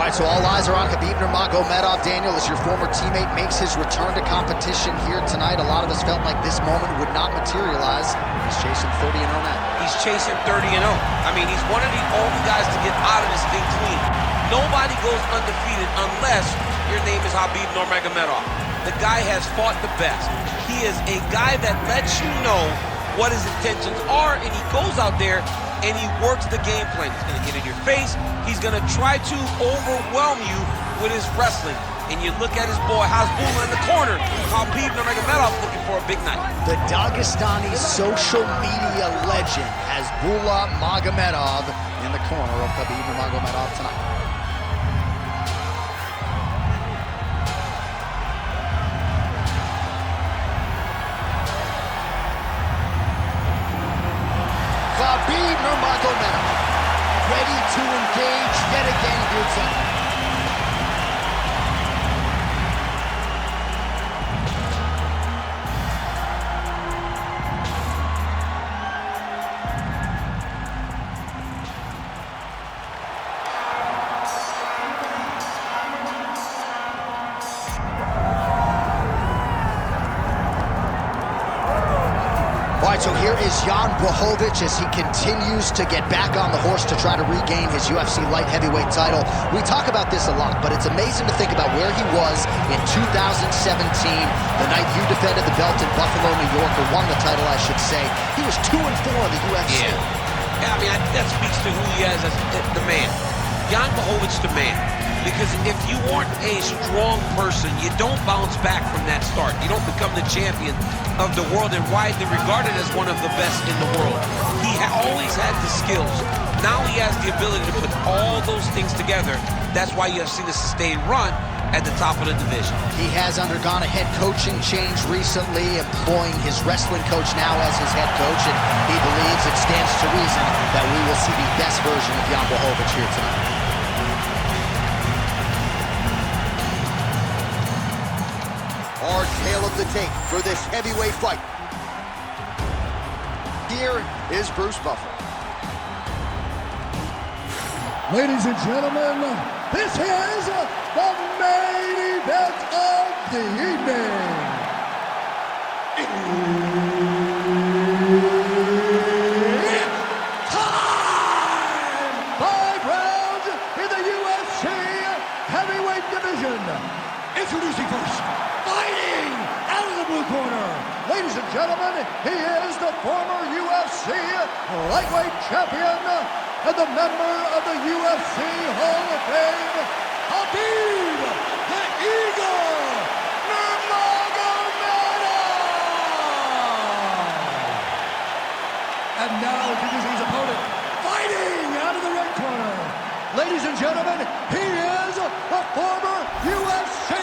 All right, so all eyes are on Khabib Nurmagomedov. Daniel, as your former teammate makes his return to competition here tonight, a lot of us felt like this moment would not materialize. He's chasing 30-0 now. He's chasing 30-0. I mean, he's one of the only guys to get out of this thing clean. Nobody goes undefeated unless your name is Khabib Nurmagomedov. The guy has fought the best. He is a guy that lets you know what his intentions are, and he goes out there and he works the game plan. He's gonna get in your face. He's gonna try to overwhelm you with his wrestling. And you look at his boy Hasbulla in the corner. Khabib Nurmagomedov looking for a big night. The Dagestani social media legend Hasbulla Magomedov in the corner of Khabib Nurmagomedov tonight. Khabib Nurmagomedov, ready to engage yet again here tonight. All right, so here is Blachowicz as he continues to get back on the horse to try to regain his UFC light heavyweight title. We talk about this a lot, but it's amazing to think about where he was in 2017, the night you defended the belt in Buffalo, New York, or won the title, I should say. He was 2-4 in the UFC. Yeah, I mean, that speaks to who he is as the man. Blachowicz, the man. Because if you aren't a strong person, you don't bounce back from that start. You don't become the champion of the world and widely regarded as one of the best in the world. He always had the skills. Now he has the ability to put all those things together. That's why you have seen a sustained run at the top of the division. He has undergone a head coaching change recently, employing his wrestling coach now as his head coach, and he believes it stands to reason that we will see the best version of Blachowicz here tonight. Our tale of the tape for this heavyweight fight. Here is Bruce Buffer. Ladies and gentlemen, this is the main event of the evening. It's time! 5 rounds in the UFC heavyweight division. Introducing first, fighting out of the blue corner. Ladies and gentlemen, he is the former UFC lightweight champion and the member of the UFC Hall of Fame, Khabib the Eagle Nurmagomedov. And now introducing his opponent, fighting out of the red corner. Ladies and gentlemen, he is the former UFC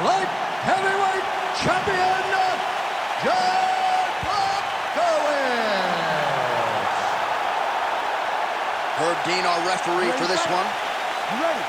light heavyweight champion, Blachowicz. Herb Dean, our referee for this one. Ready.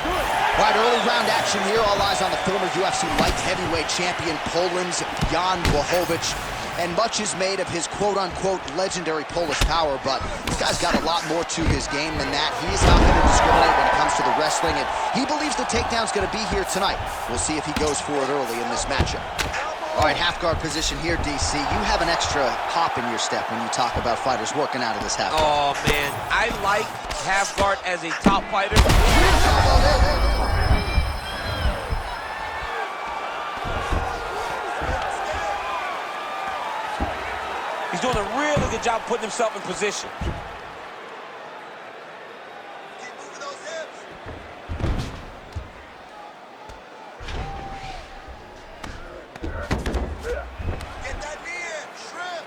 Good. Right, early round action here. All eyes on the former UFC light heavyweight champion, Poland's Blachowicz. And much is made of his quote-unquote legendary Polish power, but this guy's got a lot more to his game than that. He is not going to discriminate when it comes to the wrestling, and he believes the takedown's going to be here tonight. We'll see if he goes for it early in this matchup. All right, half guard position here, DC. You have an extra hop in your step when you talk about fighters working out of this half guard. Oh, man. I like half guard as a top fighter. He's doing a really good job putting himself in position. Keep moving those hips. Get that knee in, shrimp.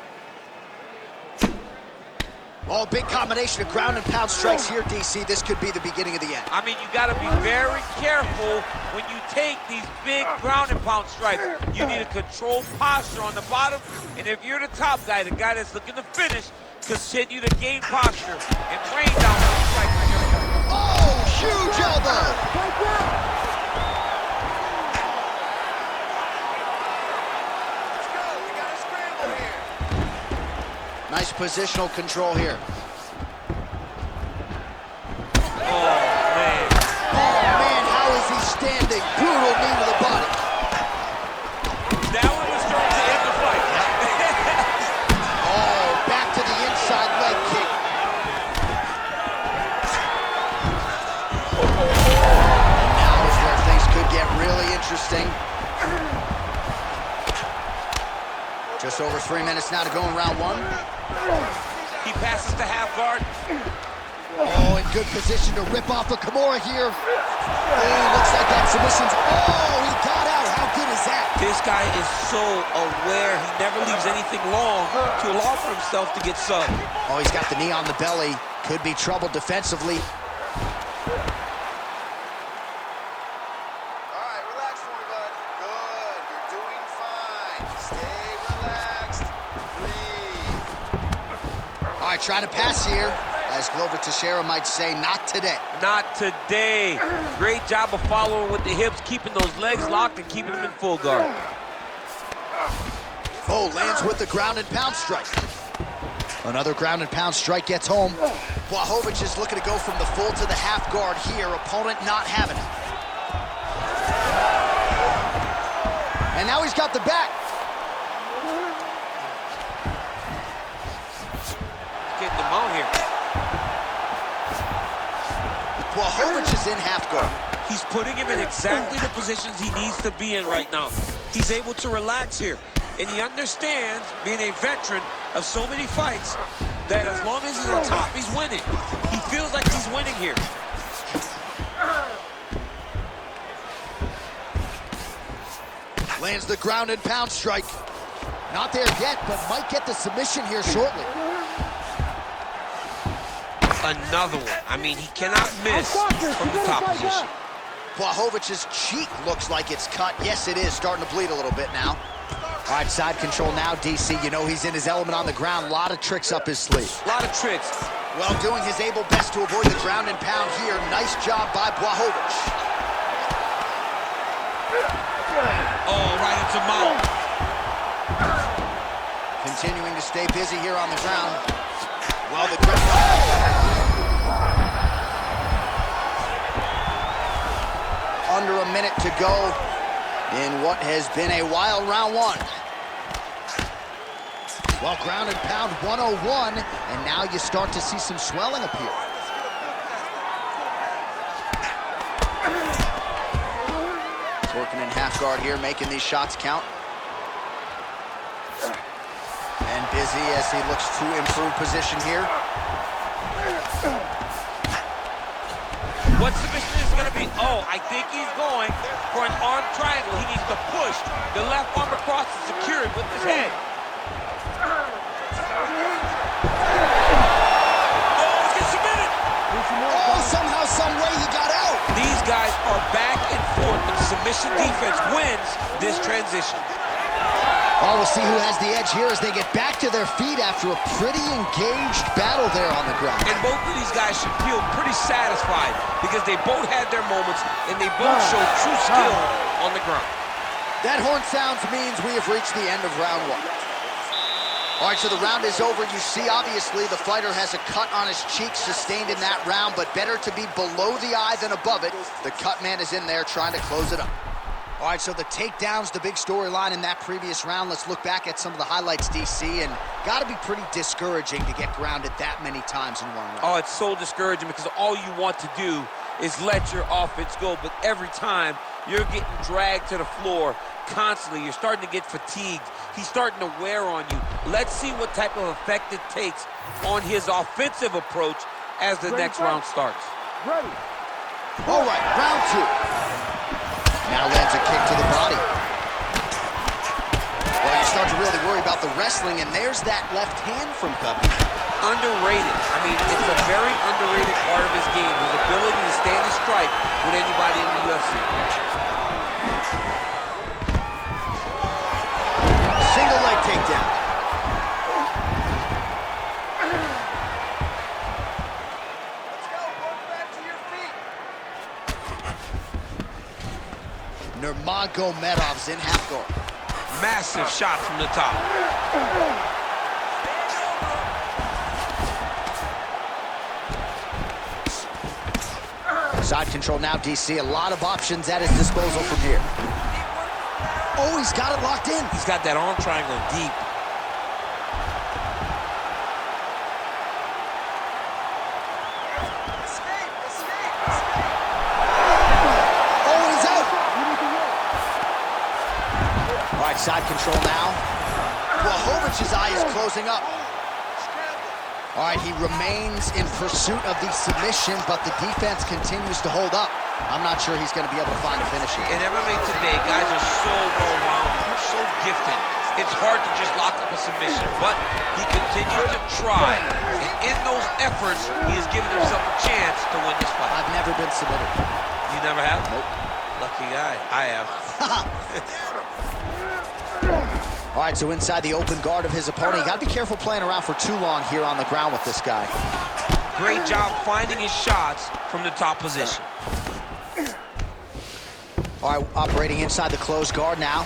Oh, big combination of ground and pound strikes here, DC. This could be the beginning of the end. I mean, you got to be very careful when you take these big ground and pound strikes. You need a controlled posture on the bottom, and if you're the top guy, the guy that's looking to finish, continue to gain posture and rain down those strikes. Oh, huge elbow! Let's go. We got a scramble here. Nice positional control here. Oh, man. interesting. Just over 3 minutes now to go in round one. He passes the half guard. Oh, in good position to rip off a Kimura here. Oh, looks like that submission's... Oh, he got out. How good is that? This guy is so aware. He never leaves anything long to allow for himself to get subbed. Oh, he's got the knee on the belly. Could be trouble defensively. All right, trying to pass here. As Glover Teixeira might say, not today. Not today. Great job of following with the hips, keeping those legs locked and keeping them in full guard. Oh, lands with the ground and pound strike. Another ground and pound strike gets home. Blachowicz is looking to go from the full to the half guard here. Opponent not having it. And now he's got the back. Getting them out here. Blachowicz is in half guard. He's putting him in exactly the positions he needs to be in right now. He's able to relax here. And he understands, being a veteran of so many fights, that as long as he's on top, he's winning. He feels like he's winning here. Lands the ground and pound strike. Not there yet, but might get the submission here shortly. Another one. I mean, he cannot miss from the top position. Blachowicz's cheek looks like it's cut. Yes, it is. Starting to bleed a little bit now. All right, side control now, DC. You know he's in his element on the ground. A lot of tricks up his sleeve. A lot of tricks. Well, doing his able best to avoid the ground and pound here. Nice job by Blachowicz. Oh, right into mount. Continuing to stay busy here on the ground. Well, the grip. Under a minute to go in what has been a wild round one. Well, ground and pound 101, and now you start to see some swelling appear. Working in half guard here, making these shots count. And busy as he looks to improve position here. What submission is going to be? Oh, I think he's going for an arm triangle. He needs to push the left arm across and secure it with his head. Oh, he's getting submitted. Oh, somehow, some way he got out. These guys are back and forth, but the submission defense wins this transition. Oh, we'll see who has the edge here as they get back to their feet after a pretty engaged battle there on the ground. And both of these guys should feel pretty satisfied because they both had their moments and they both showed true skill on the ground. That horn sounds means we have reached the end of round one. All right, so the round is over. You see, obviously, the fighter has a cut on his cheek sustained in that round, but better to be below the eye than above it. The cut man is in there trying to close it up. All right, so the takedown's the big storyline in that previous round. Let's look back at some of the highlights, DC, and got to be pretty discouraging to get grounded that many times in one round. Oh, it's so discouraging because all you want to do is let your offense go, but every time you're getting dragged to the floor constantly, you're starting to get fatigued. He's starting to wear on you. Let's see what type of effect it takes on his offensive approach as the next round starts. Ready. All right, round two. Now lands a kick to the body. Well, you start to really worry about the wrestling, and there's that left hand from Khabib. Underrated. I mean, it's a very underrated part of his game, his ability to stand and strike with anybody in the UFC. Single leg takedown. Nurmagomedov's in half guard. Massive shot from the top. Side control now, DC. A lot of options at his disposal from here. Oh, he's got it locked in. He's got that arm triangle deep. right, side control now. Blachowicz's eye is closing up. All right, he remains in pursuit of the submission, but the defense continues to hold up. I'm not sure he's going to be able to find a finish here. In MMA today, guys are so well-rounded, so gifted. It's hard to just lock up a submission, but he continues to try. And in those efforts, he has given himself a chance to win this fight. I've never been submitted. You never have? Nope. Lucky guy. I have. All right, so inside the open guard of his opponent. You got to be careful playing around for too long here on the ground with this guy. Great job finding his shots from the top position. All right, operating inside the closed guard now.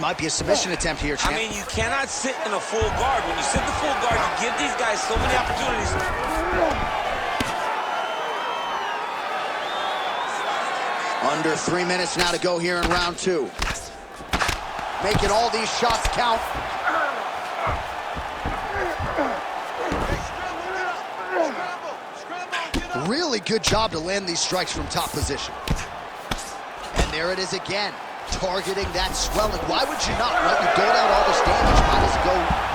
Might be a submission attempt here, champ. I mean, you cannot sit in a full guard. When you sit in the full guard, you give these guys so many opportunities. Under 3 minutes now to go here in round 2. Making all these shots count. Really good job to land these strikes from top position. And there it is again, targeting that swelling. Why would you not, right? You dole out all this damage,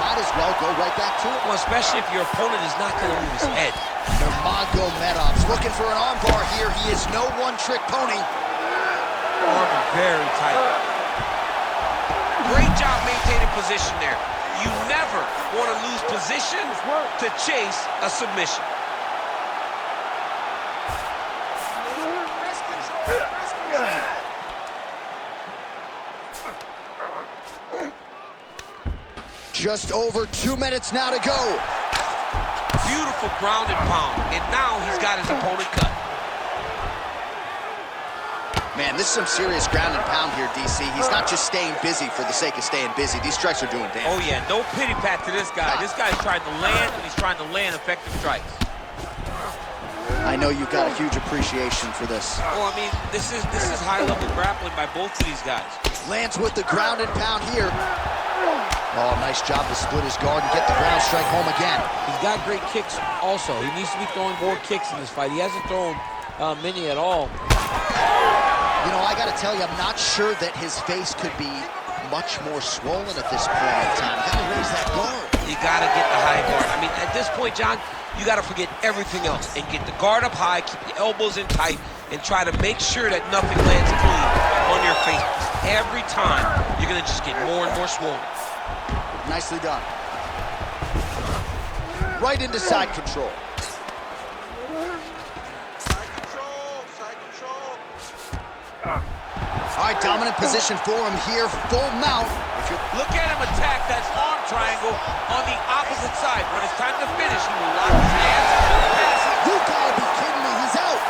might as well go right back to it. Well, especially if your opponent is not going to move his head. Nurmagomedov's looking for an armbar here. He is no one-trick pony. Arm very tight. Great job maintaining position there. You never want to lose position to chase a submission. Just over 2 minutes now to go. Beautiful ground and pound, and now he's got his opponent cut. Man, this is some serious ground and pound here, DC. He's not just staying busy for the sake of staying busy. These strikes are doing damage. Oh, yeah, no pity pat to this guy. This guy's trying to land, and he's trying to land effective strikes. I know you've got a huge appreciation for this. Well, I mean, this is high-level grappling by both of these guys. Lands with the ground and pound here. Oh, nice job to split his guard and get the ground strike home again. He's got great kicks also. He needs to be throwing more kicks in this fight. He hasn't thrown many at all. You know, I got to tell you, I'm not sure that his face could be much more swollen at this point in time. Got to raise that guard. You got to get the high guard. I mean, at this point, John, you got to forget everything else and get the guard up high, keep the elbows in tight, and try to make sure that nothing lands clean on your face. Every time, you're going to just get more and more swollen. Nicely done. Right into side control. All right, dominant position for him here, full mount. If you look at him attack that arm triangle on the opposite side. When it's time to finish, he will lock his hands and pass it. You gotta be kidding me, he's out.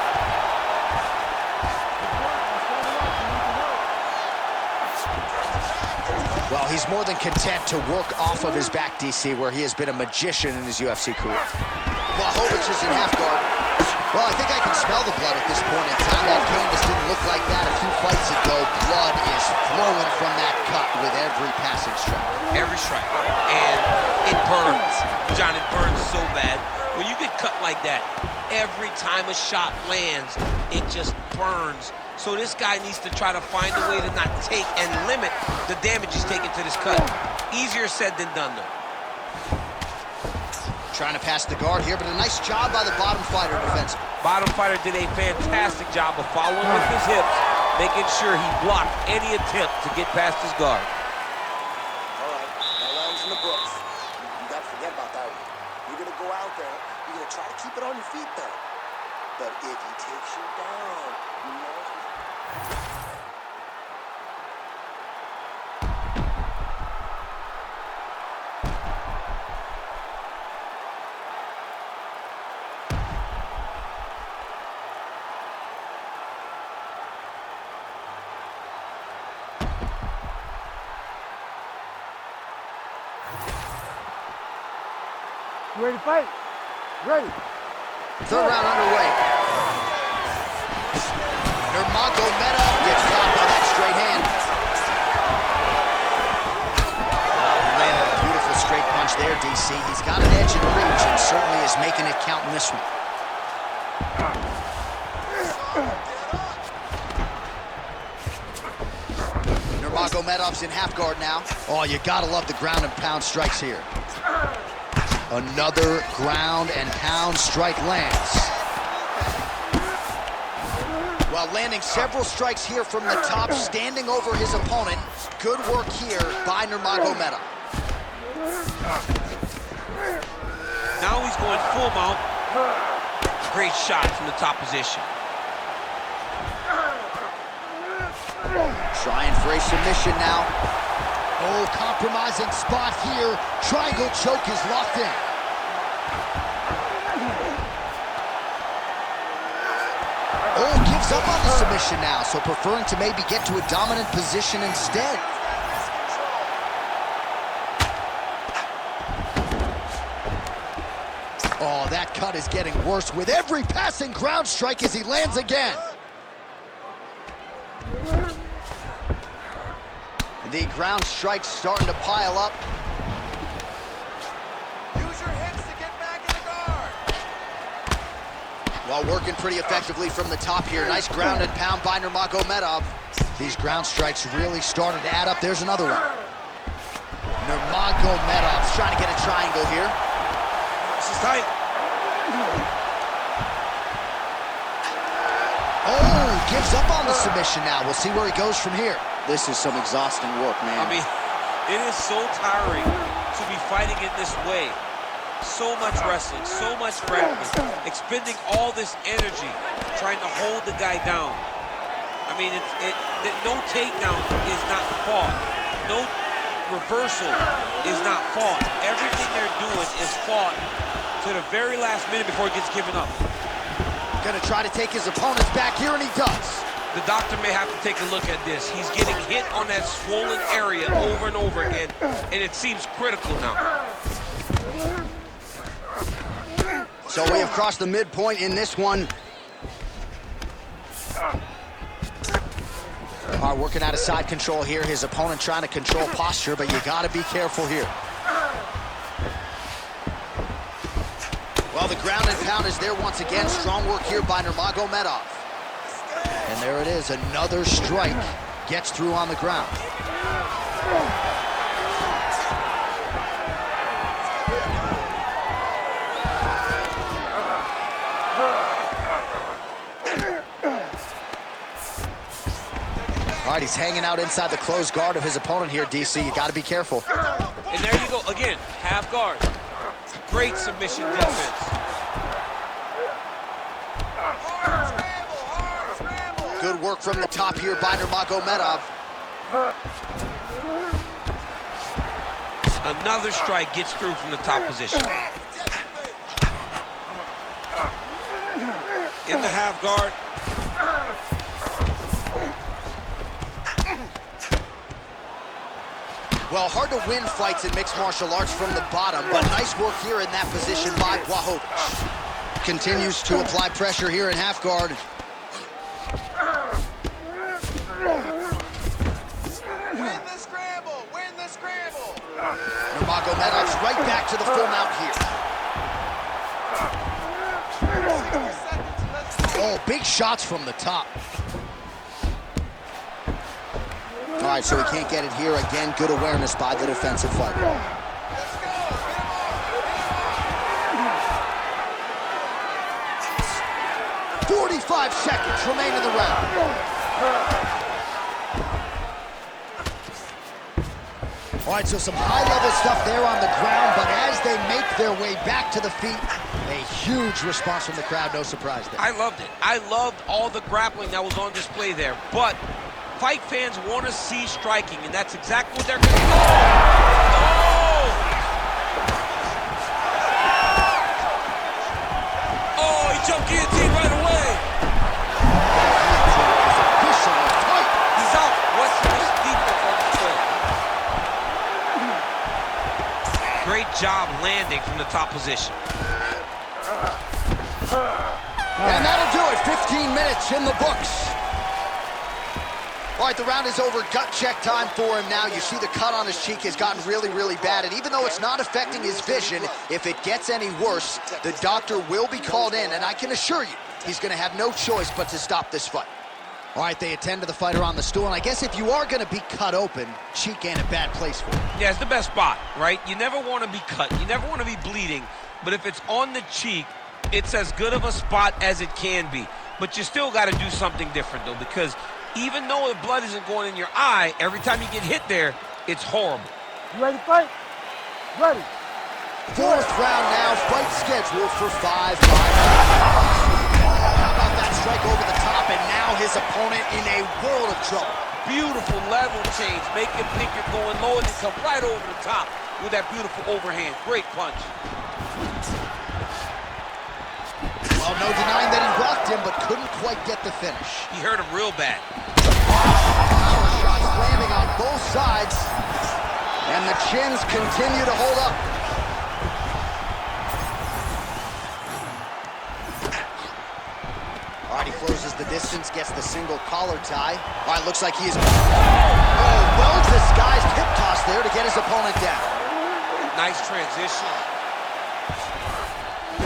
Well, he's more than content to work off of his back, DC, where he has been a magician in his UFC career. Blachowicz is in half guard. Well, I think I can smell the blood at this point in time. That canvas didn't look like that a few fights ago. Blood is flowing from that cut with every passing strike. Every strike. And it burns. John, it burns so bad. When you get cut like that, every time a shot lands, it just burns. So this guy needs to try to find a way to not take and limit the damage he's taking to this cut. Easier said than done, though. Trying to pass the guard here, but a nice job by the bottom fighter defensive. Bottom fighter did a fantastic job of following with his hips, making sure he blocked any attempt to get past his guard. All right, that round's in the books. You got to forget about that one. You're going to go out there, you're going to try to keep it on your feet, though. But if he takes you down, you know... You ready to fight? Ready. Third round underway. Nurmagomedov gets caught by that straight hand. He landed a beautiful straight punch there, DC. He's got an edge in reach and certainly is making it count in this one. Nurmagomedov's in half guard now. Oh, you gotta love the ground and pound strikes here. Another ground and pound strike lands. While landing several strikes here from the top, standing over his opponent. Good work here by Nurmagomedov. Now he's going full mount. Great shot from the top position. Trying for a submission now. Oh, compromising spot here. Triangle choke is locked in. Oh, gives up on the submission now, so preferring to maybe get to a dominant position instead. Oh, that cut is getting worse with every passing ground strike as he lands again. The ground strikes starting to pile up. Use your hips to get back in the guard. While working pretty effectively from the top here. Nice ground and pound by Nurmagomedov. These ground strikes really started to add up. There's another one. Nurmagomedov's trying to get a triangle here. This is tight. Oh, gives up on the submission now. We'll see where he goes from here. This is some exhausting work, man. I mean, it is so tiring to be fighting in this way. So much wrestling, so much grappling, expending all this energy trying to hold the guy down. I mean, no takedown is not fought. No reversal is not fought. Everything they're doing is fought to the very last minute before it gets given up. Gonna try to take his opponents back here, and he does. The doctor may have to take a look at this. He's getting hit on that swollen area over and over again, and it seems critical now. So we have crossed the midpoint in this one. All right, working out of side control here. His opponent trying to control posture, but you gotta be careful here. Well, the ground and pound is there once again. Strong work here by Nurmagomedov. And there it is, another strike. Gets through on the ground. All right, he's hanging out inside the closed guard of his opponent here, DC. You got to be careful. And there you go, again, half guard. Great submission defense. Good work from the top here by Nurmagomedov. Another strike gets through from the top position. In the half guard. Well, hard to win fights in mixed martial arts from the bottom, but nice work here in that position by Blachowicz. Continues to apply pressure here in half guard. Win the scramble! Win the scramble! Nurmagomedov's right back to the full mount here. Oh, big shots from the top. All right, so he can't get it here. Again, good awareness by the defensive fighter. Let's go! 45 seconds remain in the round. All right, so some high-level stuff there on the ground, but as they make their way back to the feet, a huge response from the crowd, no surprise there. I loved it. I loved all the grappling that was on display there, but fight fans want to see striking, and that's exactly what they're going to do. Oh, he jumped guillotine right away. He's out. What's this defense on display? Great job landing from the top position. And that'll do it. 15 minutes in the books. All right, the round is over. Gut check time for him now. You see the cut on his cheek has gotten really, really bad. And even though it's not affecting his vision, if it gets any worse, the doctor will be called in. And I can assure you, he's going to have no choice but to stop this fight. All right, they attend to the fighter on the stool, and I guess if you are going to be cut open, cheek ain't a bad place for it. Yeah, it's the best spot, right? You never want to be cut. You never want to be bleeding. But if it's on the cheek, it's as good of a spot as it can be. But you still got to do something different, though, because even though the blood isn't going in your eye, every time you get hit there, it's horrible. You ready to fight? Ready. Fourth round now, fight scheduled for 5 rounds. How about that strike over the top, and now his opponent in a world of trouble. Beautiful level change. Make him think you're going low, and then come right over the top with that beautiful overhand. Great punch. Well, no denying that he rocked him, but couldn't quite get the finish. He hurt him real bad. Power shots landing on both sides, and the chins continue to hold up. All right, he closes the distance, gets the single collar tie. All right, looks like he is... Oh, well-disguised hip toss there to get his opponent down. Nice transition.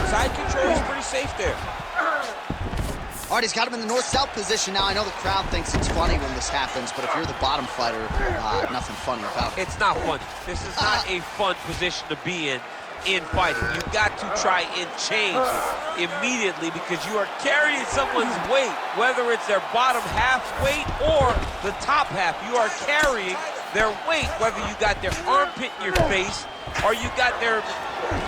Side control is pretty safe there. All right, he's got him in the north-south position now. I know the crowd thinks it's funny when this happens, but if you're the bottom fighter, nothing funny about it. It's not funny. This is not a fun position to be in fighting. You've got to try and change immediately because you are carrying someone's weight, whether it's their bottom half weight or the top half. You are carrying their weight, whether you got their armpit in your face or you got their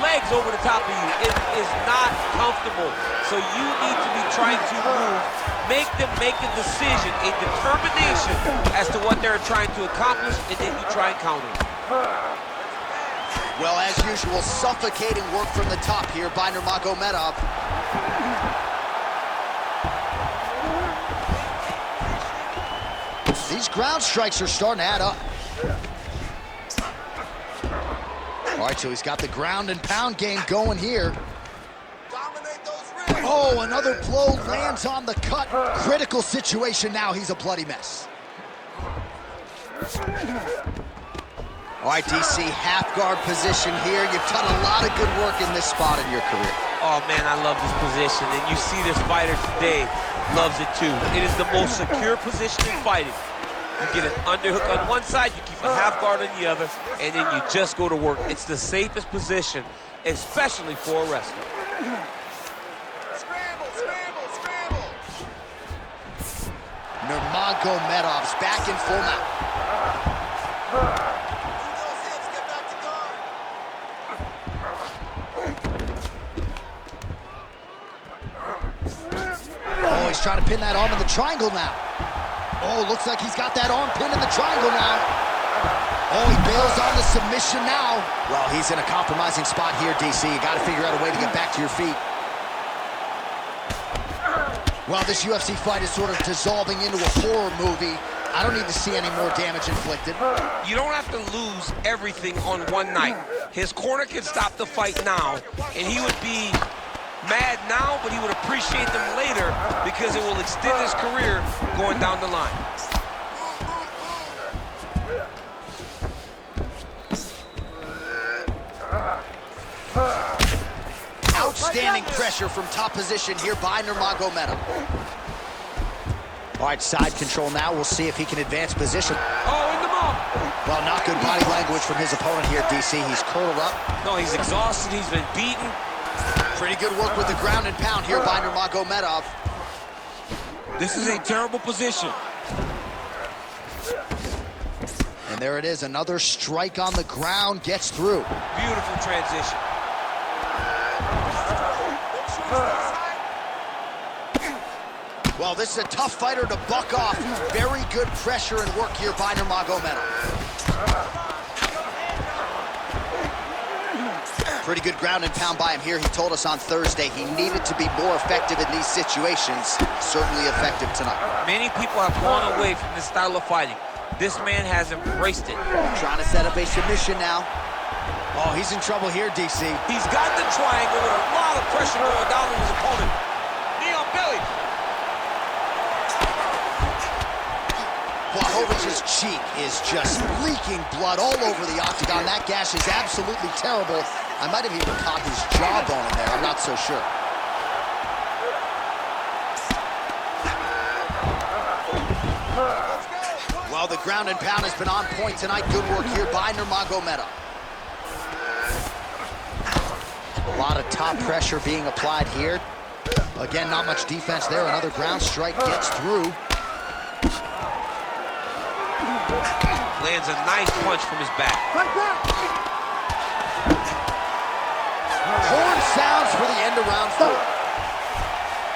legs over the top of you. It is not comfortable. So you need to be trying to move, make them make a decision, a determination as to what they're trying to accomplish, and then you try and counter it. Well, as usual, suffocating work from the top here by Nurmagomedov. These ground strikes are starting to add up. All right, so he's got the ground and pound game going here. Oh, another blow lands on the cut. Critical situation now. He's a bloody mess. All right, DC, half guard position here. You've done a lot of good work in this spot in your career. Oh, man, I love this position. And you see this fighter today loves it, too. It is the most secure position in fighting. You get an underhook on one side, you keep a half guard on the other, and then you just go to work. It's the safest position, especially for a wrestler. Scramble, scramble, scramble. Nurmagomedov's back in full mount. Those hips, get back to guard. Oh, he's trying to pin that arm in the triangle now. Oh, looks like he's got that arm pinned in the triangle now. Oh, he bails on the submission now. Well, he's in a compromising spot here, DC. You got to figure out a way to get back to your feet. Well, this UFC fight is sort of dissolving into a horror movie. I don't need to see any more damage inflicted. You don't have to lose everything on one night. His corner can stop the fight now, and he would be mad now, but he would appreciate them later because it will extend his career going down the line. Outstanding pressure from top position here by Nurmagomedov. All right, side control now. We'll see if he can advance position. Oh, in the mouth. Well, not good body language from his opponent here, DC. He's curled up. No, he's exhausted. He's been beaten. Pretty good work with the ground and pound here by Nurmagomedov. This is a terrible position. And there it is, another strike on the ground, gets through. Beautiful transition. Well, this is a tough fighter to buck off. Very good pressure and work here by Nurmagomedov. Pretty good ground and pound by him here. He told us on Thursday he needed to be more effective in these situations. Certainly effective tonight. Many people have gone away from this style of fighting. This man has embraced it. Trying to set up a submission now. Oh, he's in trouble here, DC. He's got the triangle with a lot of pressure going down on his opponent. Knee on belly. Blachowicz's cheek is just leaking blood all over the octagon. That gash is absolutely terrible. I might have even caught his jawbone in there. I'm not so sure. Oh, the ground and pound has been on point tonight. Good work here by Nurmagomedov. A lot of top pressure being applied here. Again, not much defense there. Another ground strike gets through. Lands a nice punch from his back. Horn sounds for the end of round 4. All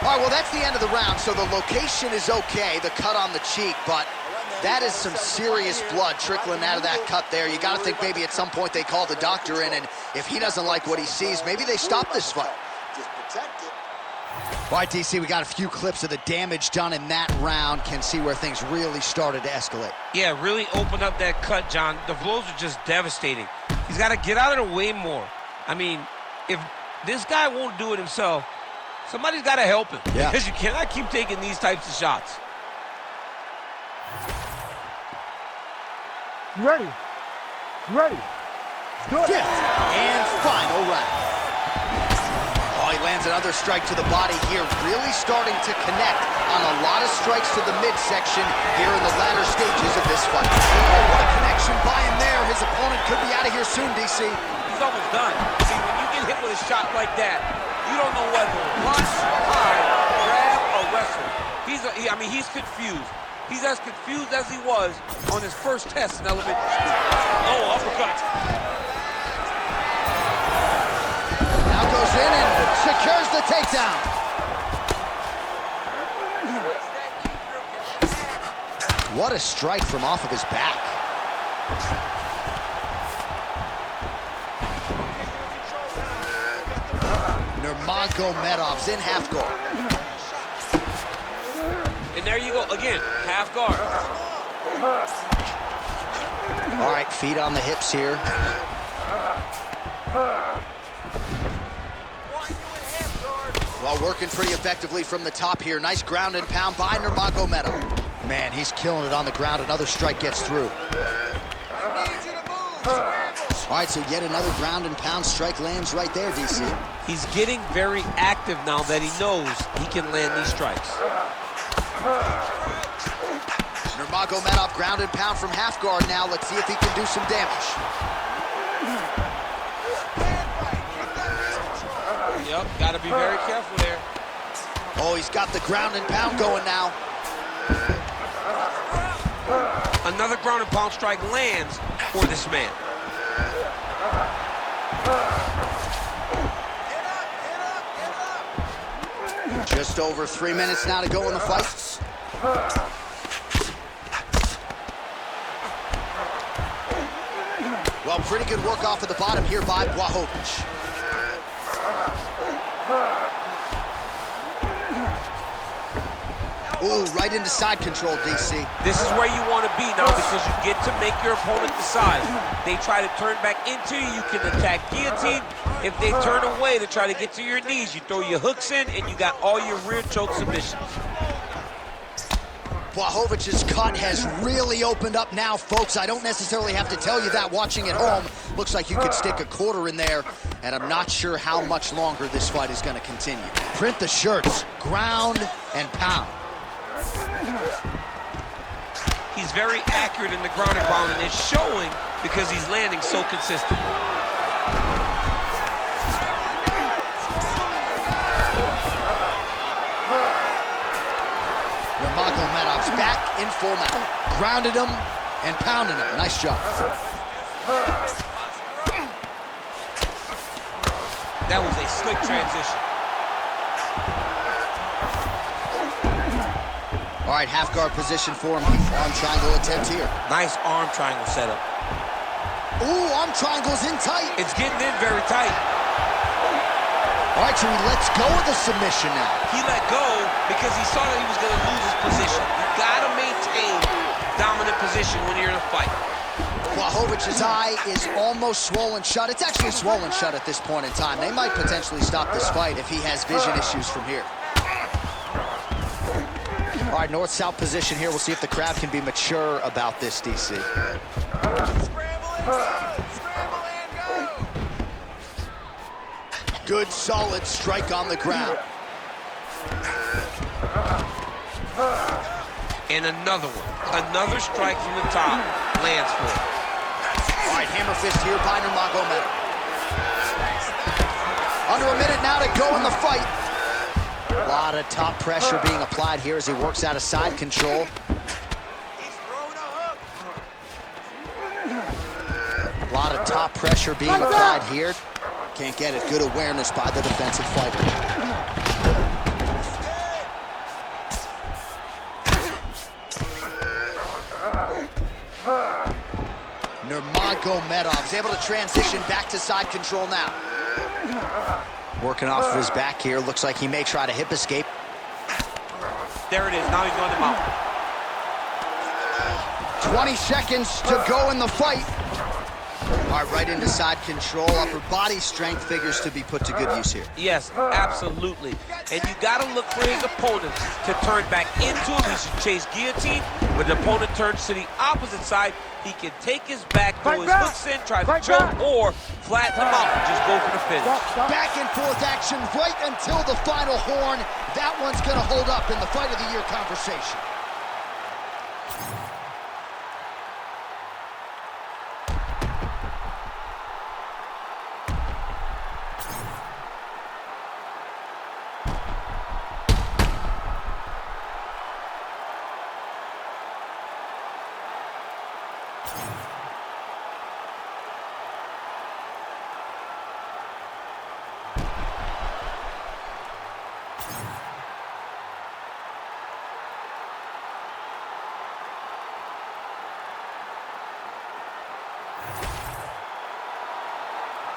right, well, that's the end of the round, so the location is okay, the cut on the cheek, but that is some serious blood trickling out of that cut there. You got to think maybe at some point they call the doctor in, and if he doesn't like what he sees, maybe they stop this fight. Just protect it. All right, DC, we got a few clips of the damage done in that round. Can see where things really started to escalate. Yeah, really opened up that cut, John. The blows are just devastating. He's got to get out of the way more. I mean, if this guy won't do it himself, somebody's got to help him. Yeah. Because you cannot keep taking these types of shots. You ready? You ready? Good. Fifth and final round. Oh, he lands another strike to the body here, really starting to connect on a lot of strikes to the midsection here in the latter stages of this fight. Oh, what a connection by him there. His opponent could be out of here soon, DC. He's almost done. See, when you get hit with a shot like that, you don't know whether to punch, hide, grab, or wrestle. He's confused. He's as confused as he was on his first test in elementary school. Oh, uppercut. Now goes in and secures the takedown. What a strike from off of his back. Nurmagomedov's in half guard. And there you go, again, half guard. All right, feet on the hips here. Well, working pretty effectively from the top here. Nice ground and pound by Nurmagomedov. Man, he's killing it on the ground. Another strike gets through. All right, so yet another ground and pound strike lands right there, DC. He's getting very active now that he knows he can land these strikes. Nurmagomedov ground and pound from half guard now. Let's see if he can do some damage. Yep, got to be very careful there. Oh, he's got the ground and pound going now. Another ground and pound strike lands for this man. Just over 3 minutes now to go in the fight. Well, pretty good work off of the bottom here by Blachowicz. Ooh, right into side control, DC. This is where you want to be now because you get to make your opponent decide. They try to turn back into you, you can attack guillotine. If they turn away to try to get to your knees, you throw your hooks in and you got all your rear choke submissions. Blachowicz's cut has really opened up now, folks. I don't necessarily have to tell you that watching at home. Looks like you could stick a quarter in there, and I'm not sure how much longer this fight is going to continue. Print the shirts, ground and pound. He's very accurate in the ground and pound, and it's showing because he's landing so consistently. Nurmagomedov's back in full mount. Grounded him and pounded him. Nice job. That was a slick transition. All right, half guard position for him. Arm triangle attempt here. Nice arm triangle setup. Ooh, arm triangle's in tight. It's getting in very tight. All right, so he lets go of the submission now. He let go because he saw that he was going to lose his position. You got to maintain dominant position when you're in a fight. Blachowicz's eye is almost swollen shut. It's actually swollen shut at this point in time. They might potentially stop this fight if he has vision issues from here. All right, north-south position here. We'll see if the crowd can be mature about this, DC. Good, solid strike on the ground. And another one. Another strike from the top. Lands for it. All right, hammer fist here by Nurmagomedov. Under a minute now to go in the fight. A lot of top pressure being applied here as he works out of side control. A lot of top pressure being applied here. Can't get it. Good awareness by the defensive fighter. Nurmagomedov is able to transition back to side control now. Working off of his back here. Looks like he may try to hip escape. There it is. Now he's going to mount. 20 seconds to go in the fight. All right, right into side control. Upper body strength figures to be put to good use here. Yes, absolutely. And you got to look for his opponent to turn back into him. He should chase guillotine. When the opponent turns to the opposite side, he can take his back, throw his hooks in, try to choke, or flatten him out and just go for the finish. Back and forth action right until the final horn. That one's going to hold up in the Fight of the Year conversation.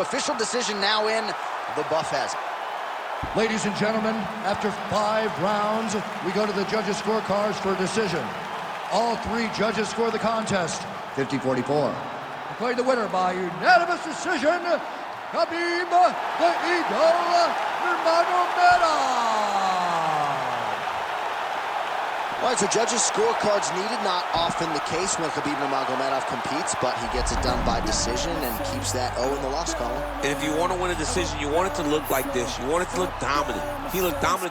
Official decision now in. The buff has it. Ladies and gentlemen, after 5 rounds, we go to the judges' scorecards for a decision. All 3 judges score the contest 50-44. Declaring the winner by unanimous decision, Khabib the Eagle Nurmagomedov. All right, so judges' scorecards needed. Not often the case when Khabib Nurmagomedov competes, but he gets it done by decision and keeps that O in the loss column. And if you want to win a decision, you want it to look like this. You want it to look dominant. He looked dominant.